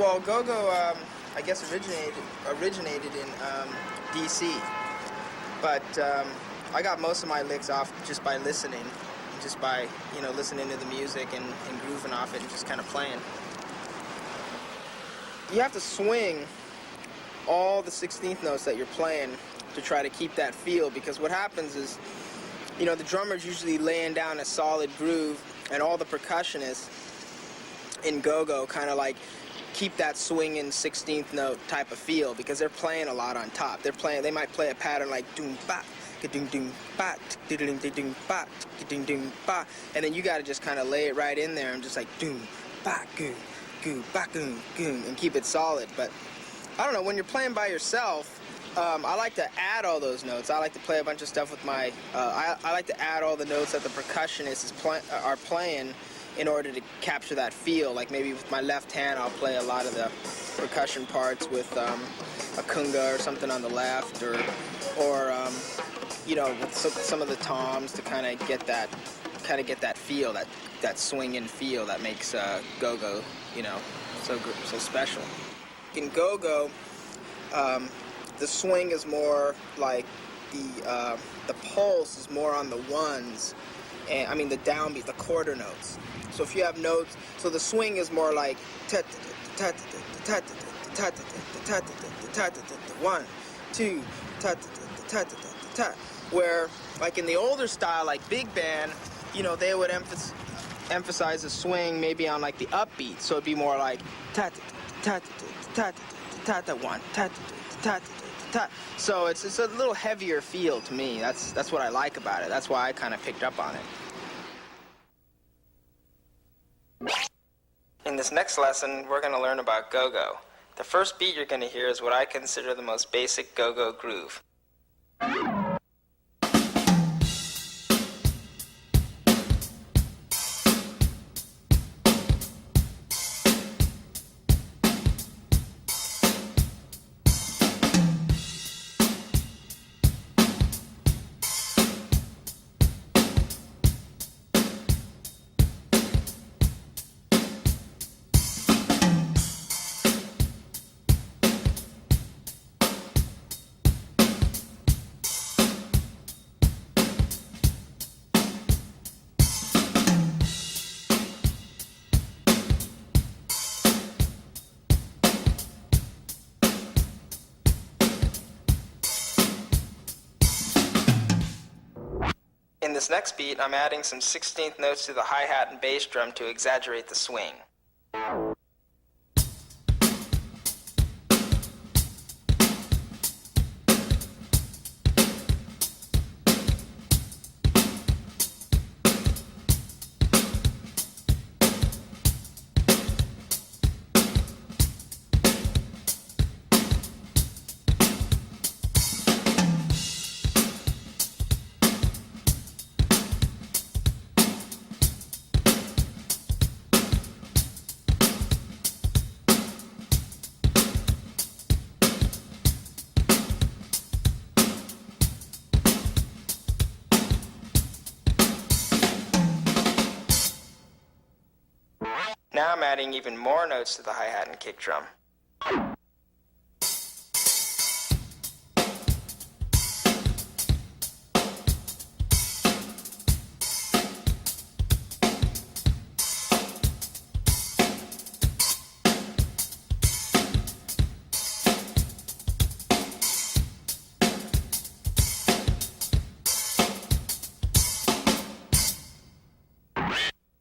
Well, go-go, I guess originated in D.C., but I got most of my licks off just by listening, just by, listening to the music and grooving off it and just kind of playing. You have to swing all the 16th notes that you're playing to try to keep that feel, because what happens is, the drummer's usually laying down a solid groove, and all the percussionists in go-go kind of like keep that swinging 16th note type of feel, because they're playing a lot on top. They might play a pattern like doom ba, doom doom ba, doom doom ba, doom doom ba, and then you got to just kind of lay it right in there and just like doom ba goo goo ba goom goom and keep it solid. But I don't know, when you're playing by yourself, I like to add all those notes. I like to play a bunch of stuff with my, I like to add all the notes that the percussionists are playing in order to capture that feel. Like maybe with my left hand, I'll play a lot of the percussion parts with a conga or something on the left, or with some of the toms to kind of get that feel, that swinging feel that makes go-go, so special. In go-go, the swing is more like the pulse is more on the ones, and I mean the downbeat, the quarter notes. So if you have notes, so the swing is more like 1, 2, where like in the older style, like big band, they would emphasize the swing maybe on like the upbeat, so it'd be more like 1, so it's a little heavier feel to me. That's what I like about it. That's why I kind of picked up on it. In this next lesson, we're going to learn about go-go. The first beat you're going to hear is what I consider the most basic go-go groove. In this next beat, I'm adding some 16th notes to the hi-hat and bass drum to exaggerate the swing. Now I'm adding even more notes to the hi-hat and kick drum.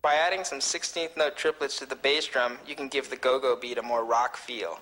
By adding some 16th note triplets to the bass drum, you can give the go-go beat a more rock feel.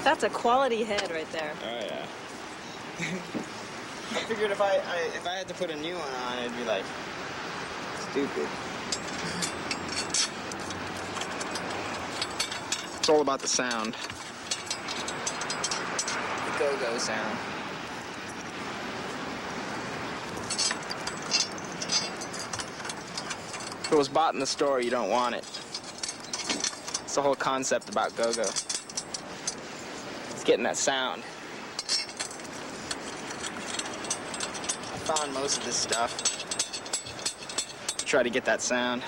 That's a quality head right there. Oh yeah. I figured if I had to put a new one on, it'd be like stupid. It's all about the sound. The go-go sound. If it was bought in the store, you don't want it. It's the whole concept about go-go. It's getting that sound. I found most of this stuff to try to get that sound.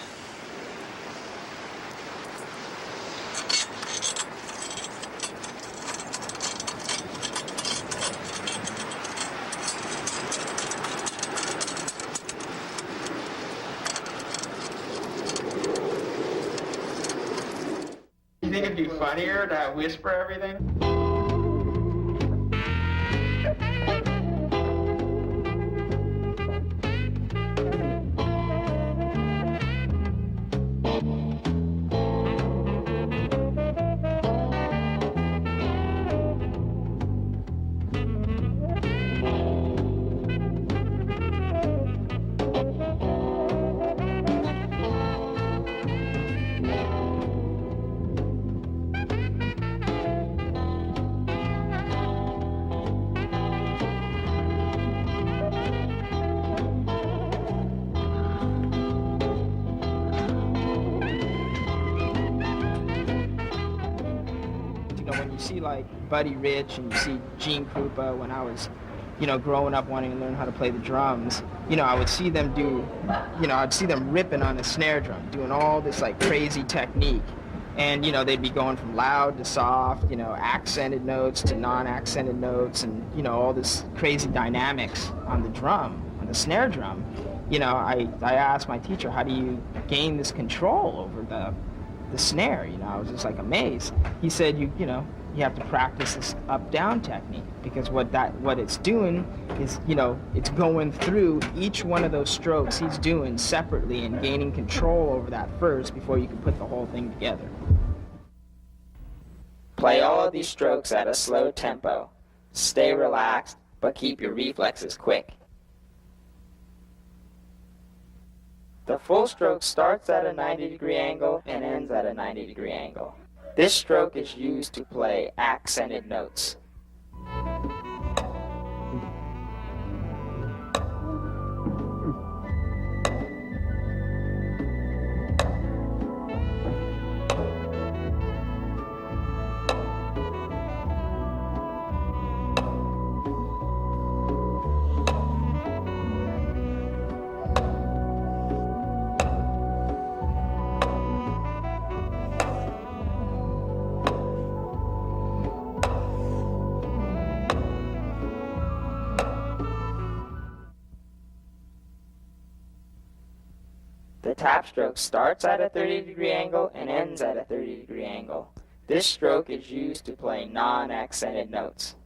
You think it'd be funnier to whisper everything? See like Buddy Rich and you see Gene Krupa when I was, growing up wanting to learn how to play the drums, I would see them I'd see them ripping on a snare drum, doing all this like crazy technique. And, they'd be going from loud to soft, accented notes to non-accented notes and, all this crazy dynamics on the drum, on the snare drum. I asked my teacher, how do you gain this control over the snare? I was just like amazed. He said, you have to practice this up-down technique because what it's doing is, it's going through each one of those strokes he's doing separately and gaining control over that first before you can put the whole thing together. Play all of these strokes at a slow tempo. Stay relaxed, but keep your reflexes quick. The full stroke starts at a 90-degree angle and ends at a 90-degree angle. This stroke is used to play accented notes. The tap stroke starts at a 30-degree angle and ends at a 30-degree angle. This stroke is used to play non-accented notes.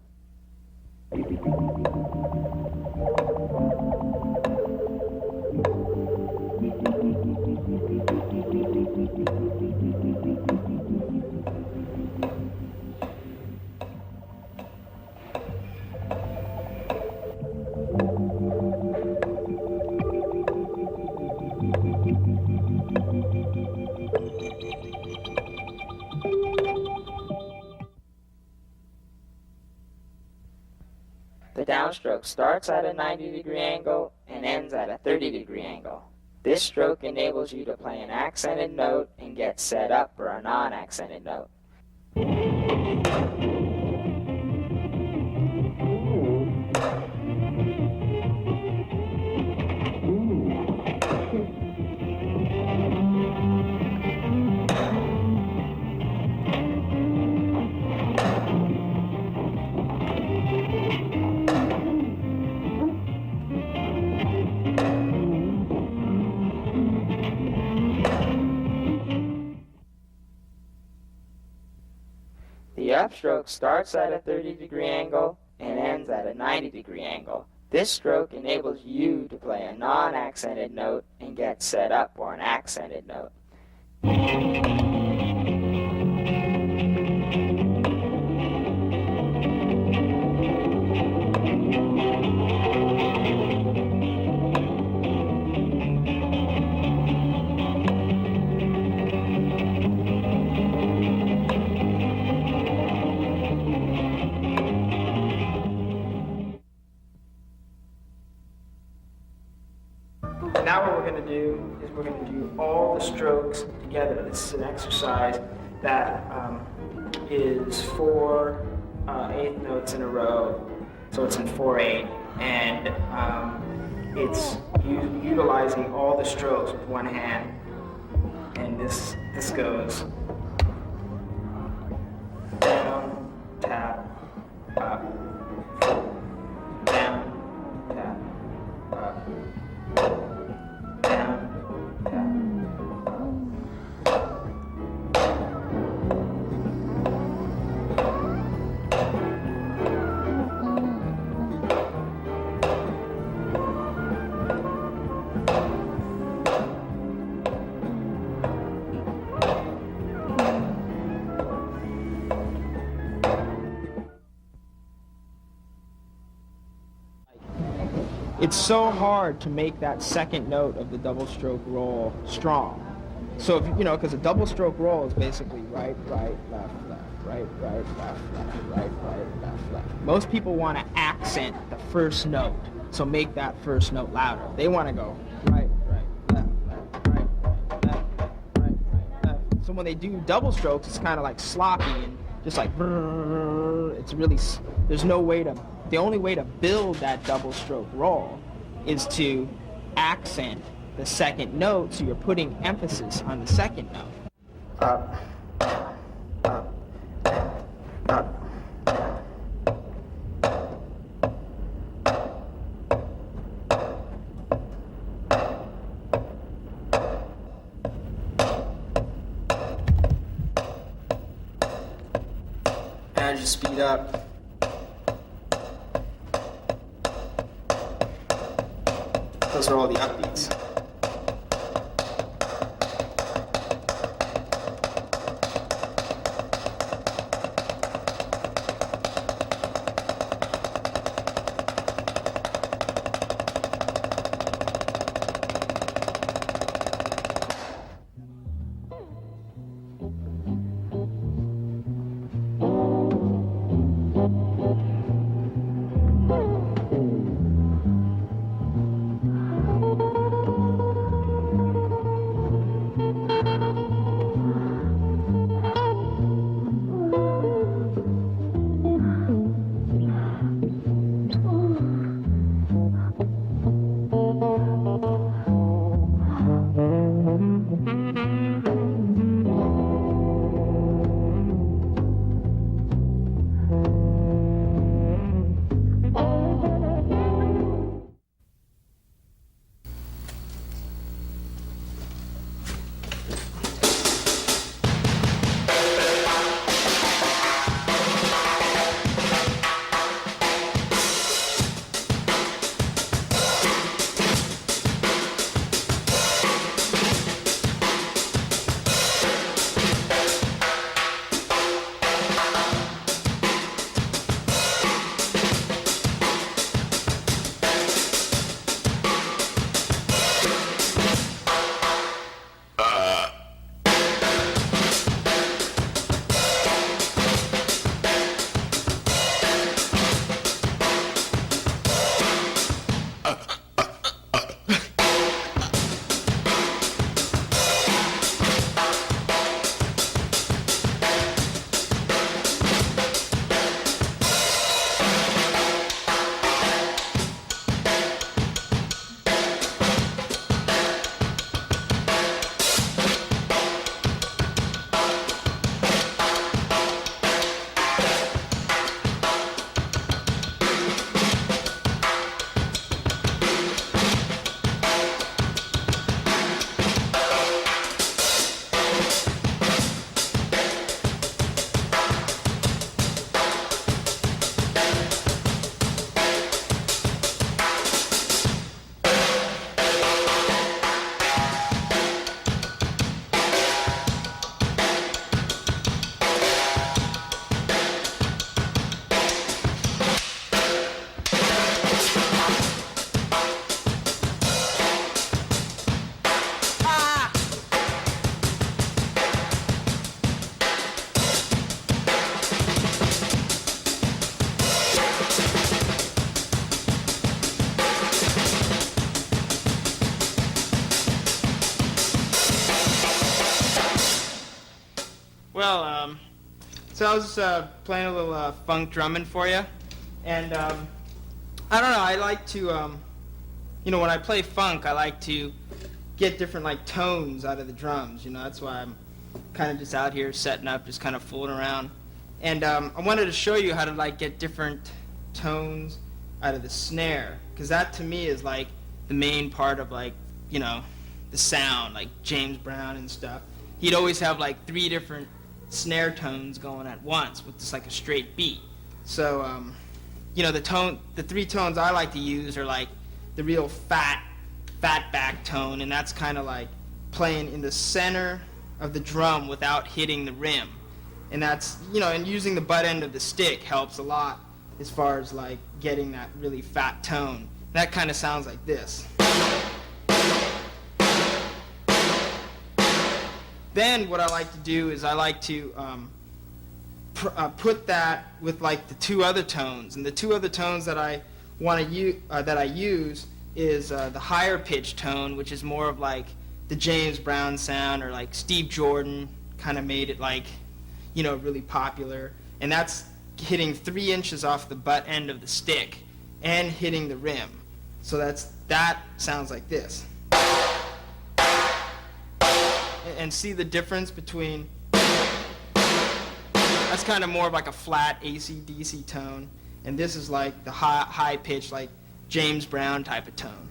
The downstroke starts at a 90-degree angle and ends at a 30-degree angle. This stroke enables you to play an accented note and get set up for a non-accented note. The upstroke starts at a 30-degree angle and ends at a 90-degree angle. This stroke enables you to play a non-accented note and get set up for an accented note. going to do is we're going to do all the strokes together. This is an exercise that is 4 eighth notes in a row, so it's in 4/8, and it's utilizing all the strokes with one hand. And this goes down, tap, up, down, tap, up, down, tap, It's so hard to make that second note of the double stroke roll strong. So if because a double stroke roll is basically right, right, left, left, right, right, left, left, right, right, left, left. Most people want to accent the first note, so make that first note louder. They want to go right, right, left, left, right, right, left, left, right, right, left. So when they do double strokes, it's kind of like sloppy and just like it's really there's no way to. The only way to build that double stroke roll is to accent the second note, so you're putting emphasis on the second note. Up, up, up. And I just speed up. Those are all the upbeats. So I was playing a little funk drumming for you, and I don't know. I like to, when I play funk, I like to get different like tones out of the drums. That's why I'm kind of just out here setting up, just kind of fooling around. And I wanted to show you how to like get different tones out of the snare, because that to me is like the main part of like the sound, like James Brown and stuff. He'd always have like 3 different snare tones going at once with just like a straight beat. So the 3 tones I like to use are like the real fat back tone, and that's kind of like playing in the center of the drum without hitting the rim. And that's, and using the butt end of the stick helps a lot as far as like getting that really fat tone. That kind of sounds like this. Then what I like to do is I like to put that with like the 2 other tones, and the 2 other tones that I want to that I use is the higher pitch tone, which is more of like the James Brown sound, or like Steve Jordan kind of made it like really popular, and that's hitting 3 inches off the butt end of the stick and hitting the rim. So that sounds like this. And see the difference between, that's kind of more of like a flat AC/DC tone, and this is like the high pitch, like James Brown type of tone.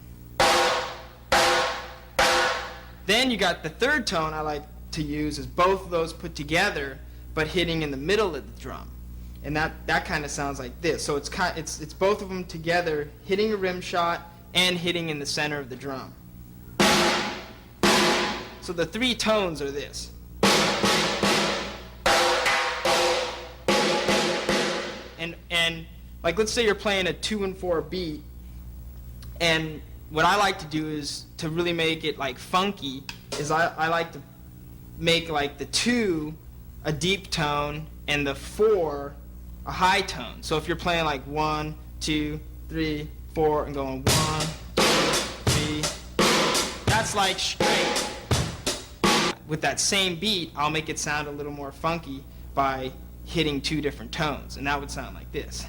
Then you got the 3rd tone I like to use is both of those put together, but hitting in the middle of the drum, and that kind of sounds like this. So it's both of them together, hitting a rim shot and hitting in the center of the drum. So the 3 tones are this. And like, let's say you're playing a 2 and 4 beat, and what I like to do is to really make it like funky is I like to make like the 2 a deep tone and the 4 a high tone. So if you're playing like 1, 2, 3, 4 and going 1, 2, 3, that's like straight. With that same beat, I'll make it sound a little more funky by hitting 2 different tones, and that would sound like this.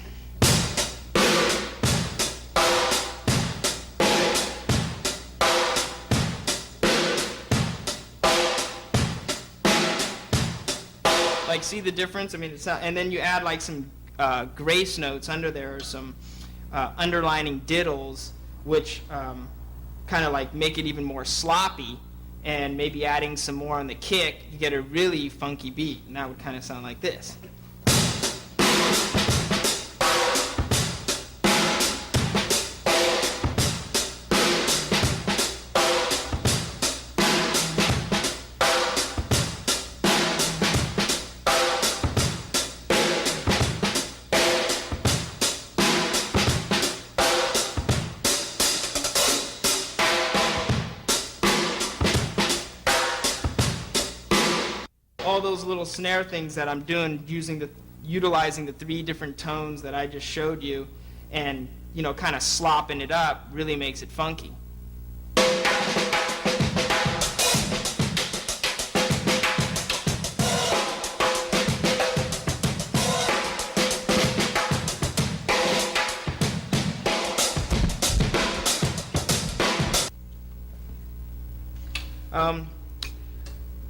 Like, see the difference? I mean, and then you add like some grace notes under there, or some underlining diddles, which kind of like make it even more sloppy. And maybe adding some more on the kick, you get a really funky beat, and that would kind of sound like this. All those little snare things that I'm doing, utilizing the 3 different tones that I just showed you, and kind of slopping it up, really makes it funky.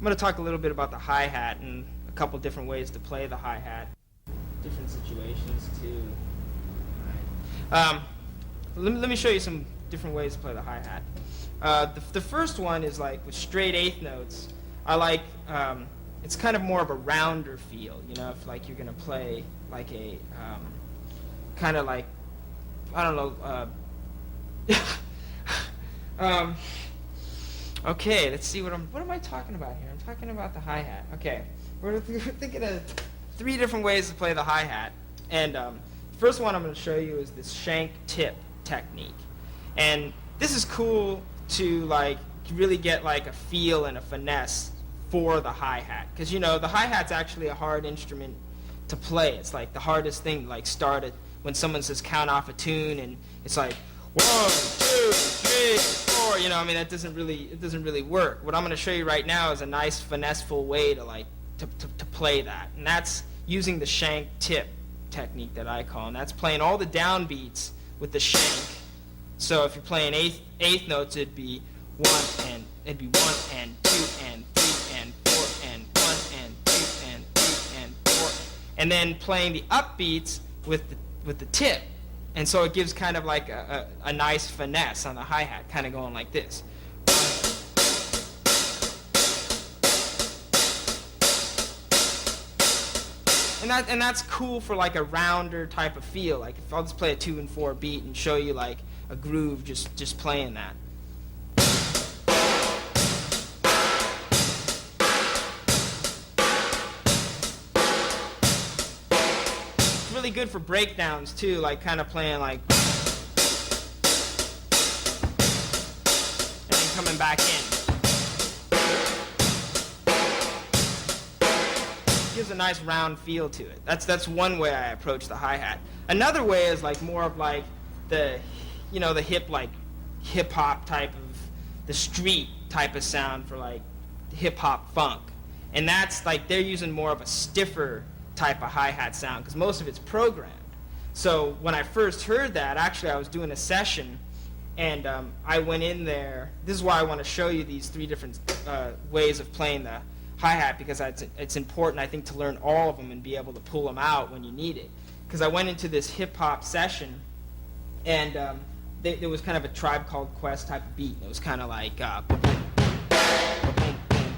I'm going to talk a little bit about the hi-hat and a couple different ways to play the hi-hat. Different situations too. All right. Let me show you some different ways to play the hi-hat. The first one is like with straight 1/8 notes. I like, it's kind of more of a rounder feel, if like you're going to play like a, kind of like, I don't know, okay, let's see what am I talking about here? I'm talking about the hi-hat. Okay, we're thinking of 3 different ways to play the hi-hat. And first one I'm going to show you is this shank tip technique. And this is cool to like really get like a feel and a finesse for the hi-hat. Because the hi-hat's actually a hard instrument to play. It's like the hardest thing to like start it when someone says count off a tune, and it's like 1, 2, 3, 4. I mean, it doesn't really work. What I'm going to show you right now is a nice finesseful way to like to play that, and that's using the shank tip technique that I call, and that's playing all the downbeats with the shank. So if you're playing eighth notes, it'd be 1 and 2 and 3 and 4 and 1 and 2 and 3 and 4, and then playing the upbeats with the tip, and so it gives kind of like a nice finesse on the hi-hat, kind of going like this. And that's cool for like a rounder type of feel. Like if I'll just play a 2 and 4 beat and show you like a groove just playing that. It's really good for breakdowns too, like kind of playing like and then coming back in. Gives a nice round feel to it. That's one way I approach the hi-hat. Another way is like more of like the hip hop type of the street type of sound for like hip hop funk, and that's like they're using more of a stiffer type of hi-hat sound because most of it's programmed. So when I first heard that, actually I was doing a session, and I went in there. This is why I want to show you these 3 different ways of playing the hi-hat, because it's important, I think, to learn all of them and be able to pull them out when you need it. Because I went into this hip-hop session, and there was kind of a Tribe Called Quest type of beat. It was kind of like ba-boom, ba-boom, boom,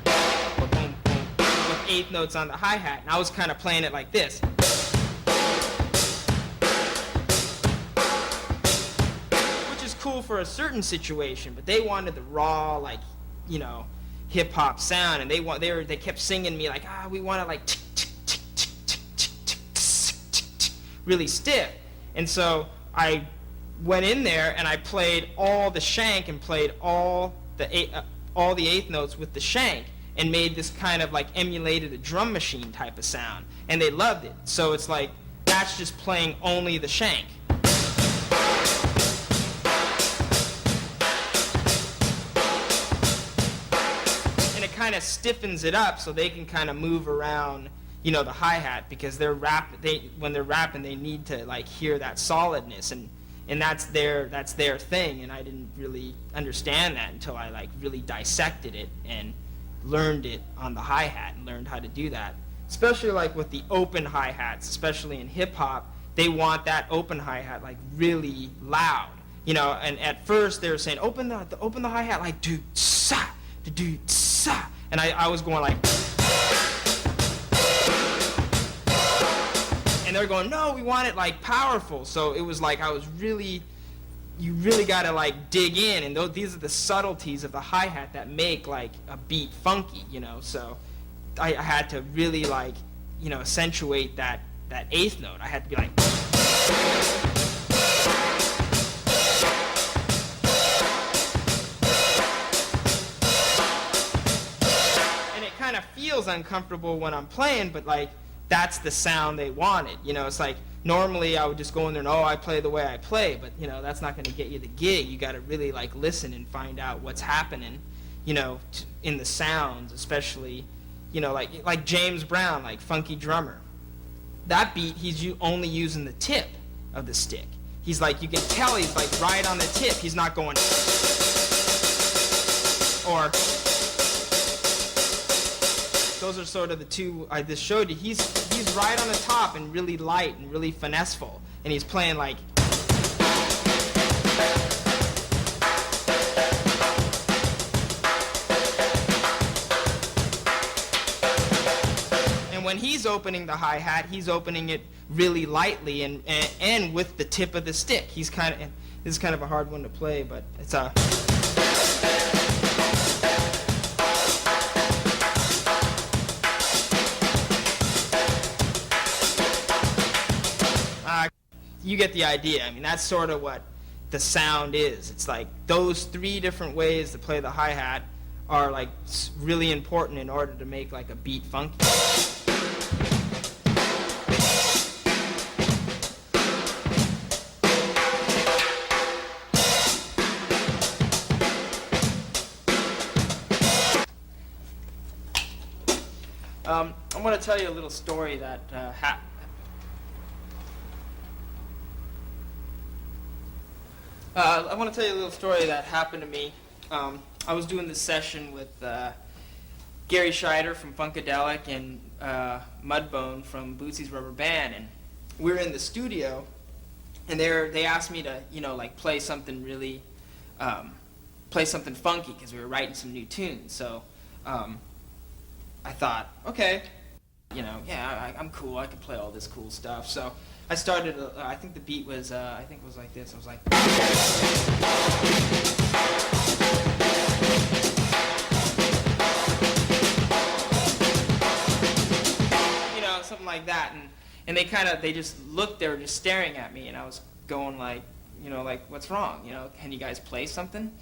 ba-boom, boom, with 8 notes on the hi-hat, and I was kind of playing it like this. Which is cool for a certain situation, but they wanted the raw, like, hip hop sound, and they kept singing me like, we want to like really stiff. And so I went in there and I played all the shank and played all the 8th notes with the shank and made this kind of like emulated a drum machine type of sound, and they loved it. So it's like that's just playing only the shank. Kind of stiffens it up so they can kind of move around, the hi-hat, because when they're rapping they need to like hear that solidness, and that's their thing, and I didn't really understand that until I like really dissected it and learned it on the hi-hat and learned how to do that. Especially like with the open hi-hats, especially in hip hop, they want that open hi-hat like really loud, and at first they were saying open the hi-hat like do sa, do sa, and I was going like, and they're going, no, we want it like powerful. So it was like you really got to like dig in, and these are the subtleties of the hi-hat that make like a beat funky, so I had to really like, accentuate that 8th note. I had to be like, kind of feels uncomfortable when I'm playing, but like that's the sound they wanted. It's like normally I would just go in there and I play the way I play, but that's not going to get you the gig. You got to really like listen and find out what's happening, in the sounds, especially, like James Brown, like Funky Drummer. That beat, he's only using the tip of the stick. He's like, you can tell he's like right on the tip. He's not going or. Those are sort of the 2 I just showed you. He's right on the top and really light and really finesseful, and he's playing like. And when he's opening the hi-hat, he's opening it really lightly and with the tip of the stick. This is kind of a hard one to play, but it's a. You get the idea. I mean, that's sort of what the sound is. It's like those 3 different ways to play the hi-hat are like really important in order to make like a beat funky. I'm going to tell you a little story that I want to tell you a little story that happened to me. I was doing this session with Gary Scheider from Funkadelic and Mudbone from Bootsy's Rubber Band, and we were in the studio, and they asked me to, like play something really, play something funky because we were writing some new tunes. So I thought, okay, I'm cool. I can play all this cool stuff. So I started. I think the beat was. I think it was like this. I was like. Something like that, and they just looked. They were just staring at me, and I was going like, like, what's wrong? Can you guys play something?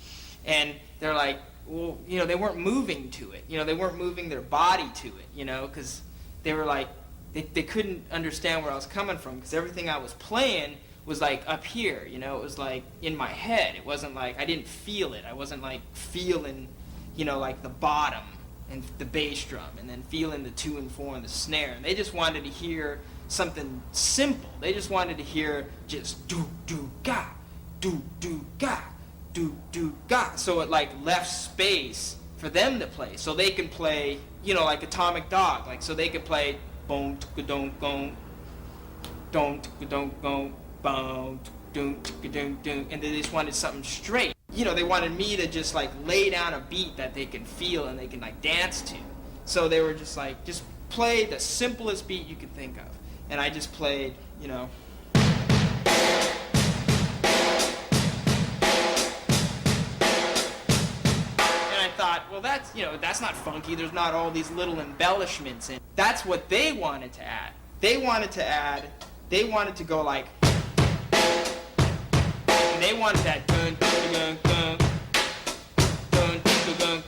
And they're like, well, they weren't moving to it. They weren't moving their body to it. Because they were like, they couldn't understand where I was coming from, because everything I was playing was like up here. It was like in my head. It wasn't like I didn't feel it. I wasn't like feeling, like the bottom and the bass drum, and then feeling the 2 and 4 and the snare. And they just wanted to hear something simple. They just wanted to hear just do do ga, do do ga, do do ga. So it like left space for them to play, so they can play, like Atomic Dog, like so they could play boom don't go, don't go, boom don't, and they just wanted something straight. They wanted me to just like lay down a beat that they can feel and they can like dance to. So they were just like, just play the simplest beat you could think of. And I just played, And I thought, well, that's not funky. There's not all these little embellishments in it. That's what they wanted to add. They wanted to go like, and they wanted that dun dun dun dun dun dun dun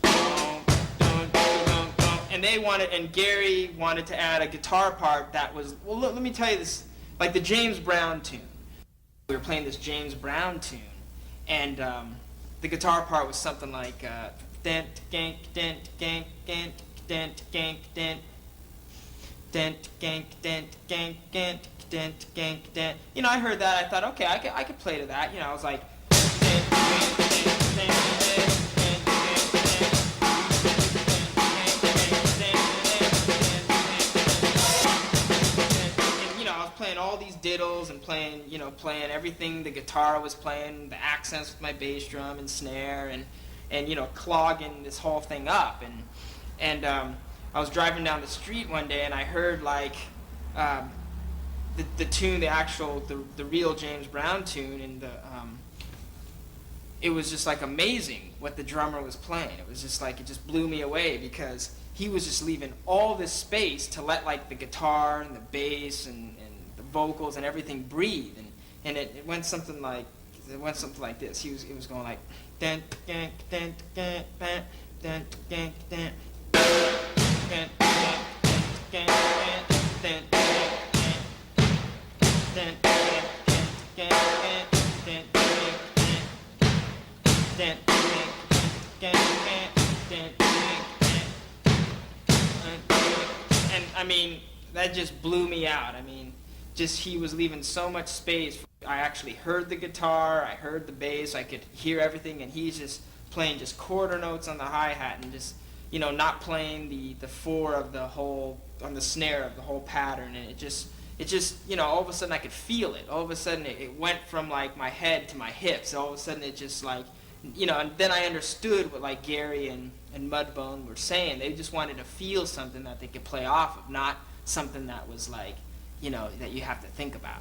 dun dun dun, and Gary wanted to add a guitar part that was, well, let me tell you this, like the James Brown tune. We were playing this James Brown tune, and the guitar part was something like dent gank dent gank dent dent gank dent dent gank dent gank dent dent gank dent. I heard that. I thought, okay, I could play to that. I was like, dent, dent, dent, dent, dent, and I was playing all these diddles and playing everything the guitar was playing, the accents with my bass drum and snare, and clogging this whole thing up. And I was driving down the street one day, and I heard like the tune, the real James Brown tune, and it was just like amazing what the drummer was playing. It was just like, it just blew me away, because he was just leaving all this space to let like the guitar and the bass and the vocals and everything breathe, and it went something like this. He was going like dent gank dent gank dent dent gank dent dent gank dent dent and I mean, that just blew me out. I mean, just he was leaving so much space. I actually heard the guitar, I heard the bass, I could hear everything, and he's just playing just quarter notes on the hi-hat and just, not playing the 4 of the whole, on the snare of the whole pattern, and it just, all of a sudden I could feel it. All of a sudden it went from like my head to my hips. All of a sudden it just like, and then I understood what like Gary and Mudbone were saying. They just wanted to feel something that they could play off of, not something that was like, that you have to think about.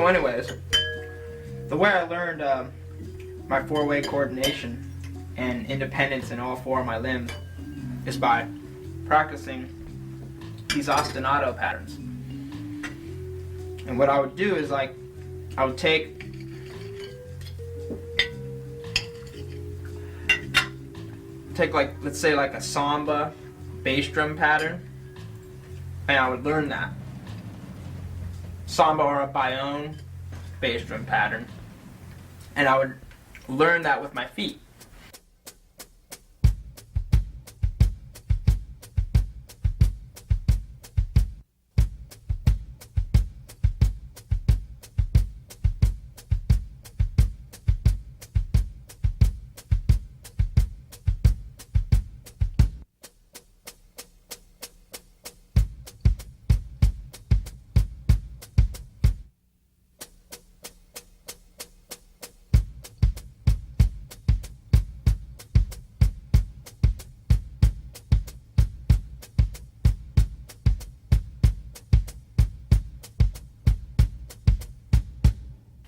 anyways, the way I learned my four-way coordination and independence in all four of my limbs is by practicing these ostinato patterns. And what I would do is I would take like, let's say like a samba bass drum pattern, and I would learn that. Samba or a Bayonne bass drum pattern, and I would learn that with my feet.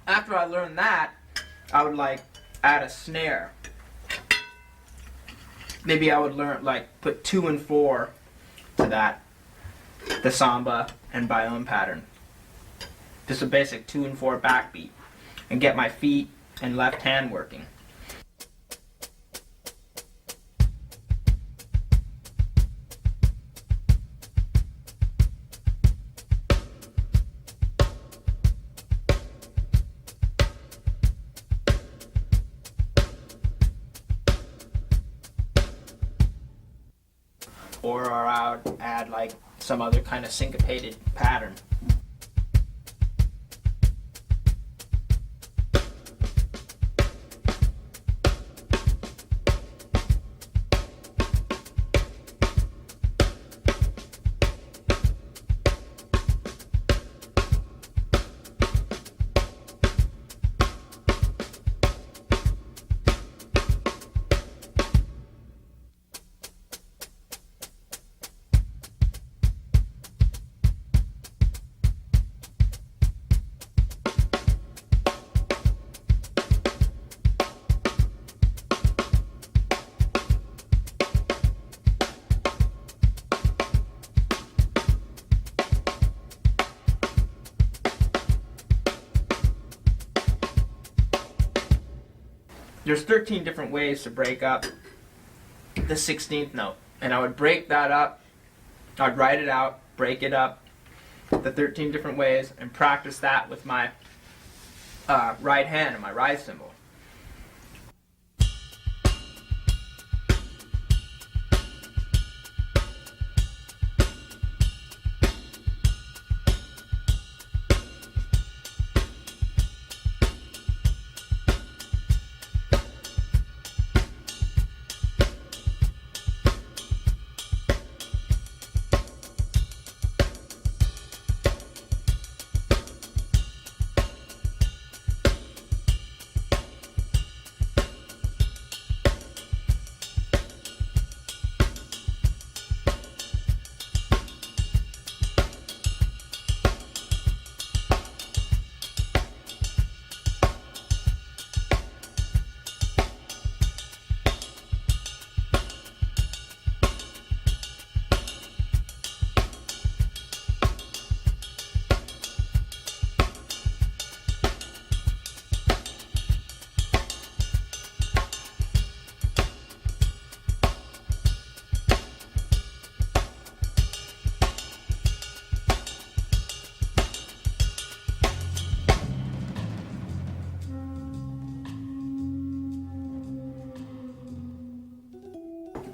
After I learned that, I would like add a snare. Maybe I would learn put 2 and 4 to that, the samba and Bayonne pattern. Just a basic 2 and 4 backbeat, and get my feet and left hand working. Or I would add like some other kind of syncopated pattern. There's 13 different ways to break up the 16th note, and I would break that up, I'd write it out, break it up, the 13 different ways, and practice that with my right hand and my rise cymbal.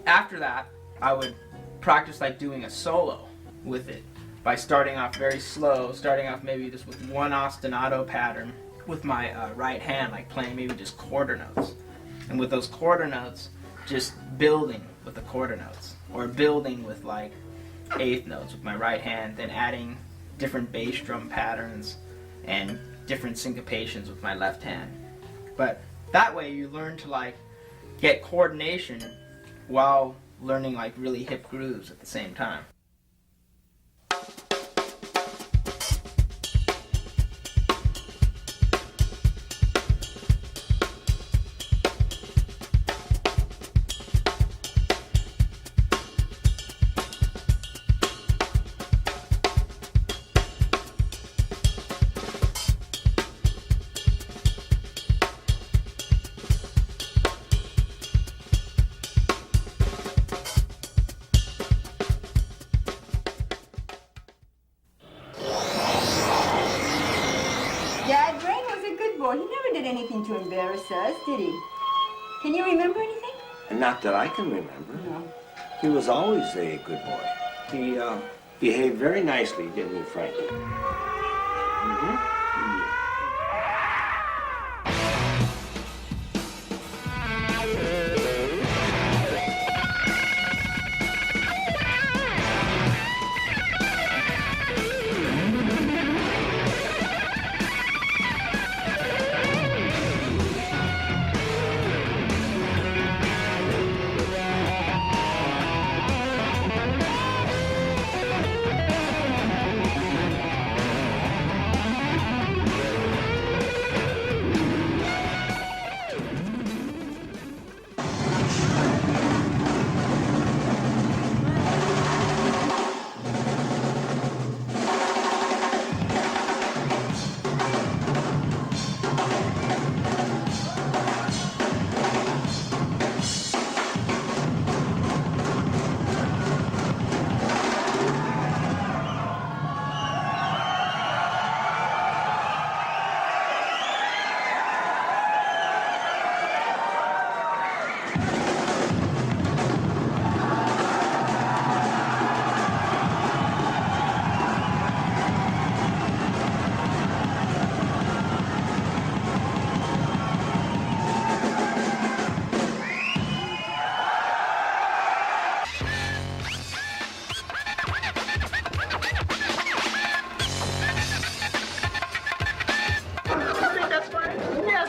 After that, I would practice like doing a solo with it by starting off very slow, starting off maybe just with one ostinato pattern with my right hand, like playing maybe just quarter notes. And with those quarter notes, just building with the quarter notes, or building with like eighth notes with my right hand, then adding different bass drum patterns and different syncopations with my left hand. But that way you learn to like get coordination while learning like really hip grooves at the same time. anything to embarrass us, did he? Can you remember anything? Not that I can remember. No. He was always a good boy. He behaved very nicely, didn't he, Frankie? Mm-hmm.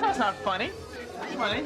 That's not funny. That's funny.